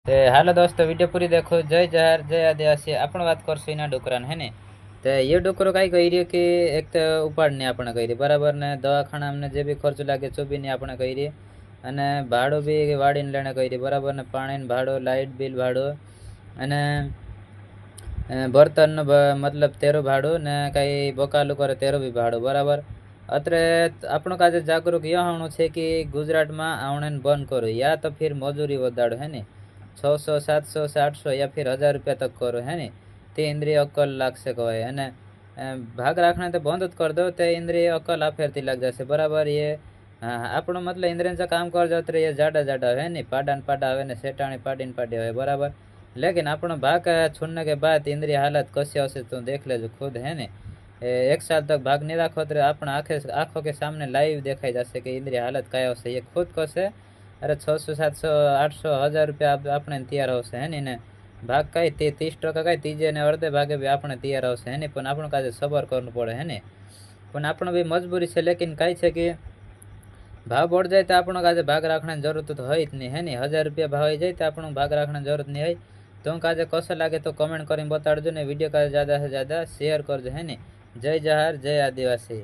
ते हालो दोस्तों वीडियो पूरी देखो। जय जहर जय आदिवासी। आपण बात करशो इना डोकरा है ने। तो ये डोकरो कई कही रही कि एक तो उपाड़ने आपणे कही रही बराबर ने दवाखाना हमने जे भी खर्च लागे चोबी ने आपणे कही रही अने भाड़ो भी वाड़ीने लेने कही रही बराबर ने पाणी ने भाड़ो लाइट बिल भाड़ो अने बर्तन मतलब तेरो भाड़ो ने कई बकालू करे तेरो भी भाड़ो बराबर। अत्रे આપણો કાજે જાગरूक यह होनो छे कि गुजरात में आवणे बंद करो या तो फिर मजूरी वधाड़ो है ने 600 700 से 800 या फिर 1000 रुपया तक करो है ने ते इंद्रिय अक्कल लागशे कहे अने भाग राखने तो बंद कर दो ते इंद्रिय अक्कल आफेरती लाग जाशे बराबर। ये આપણો मतलब इंद्रिय काम कर जात रे ये जाडा जाडा है ने पाडा ने पाडा आवे ने सेटाणी पाडी ने पाडी आवे बराबर। लेकिन આપણો भाग छोड़ने के बाद इंद्रिय हालत कसी हशे तो देख लेजो खुद है ने। एक साल तक भाग नहीं राखो तो अपना आंखों के सामने लाइव देखाई जासे कि इंद्रिय हालत क्या होशे ये खुद कसे। अरे 600 700 800 1000 रुपया अपने तैयार होशे है ने भाग कई 30% कई तीजे ने अर्धे भागे भी अपने तैयार होशे है पण आपण काजे सबर करવું પડે है ने पण आपण भी मजबूरी छे। लेकिन कई छे कि भाव बढ़ जाए तो आपण काजे भाग राखने जरूरत तो है ज नहीं है ने 1000 रुपया भाव आई जाए तो आपण भाग राखने जरूरत नहीं है। तो काजे कसो लागे तो कमेंट करीने बताड़जो ने वीडियो काजे ज़्यादा से ज़्यादा शेयर करजो है ने। जय जवाहर जय आदिवासी।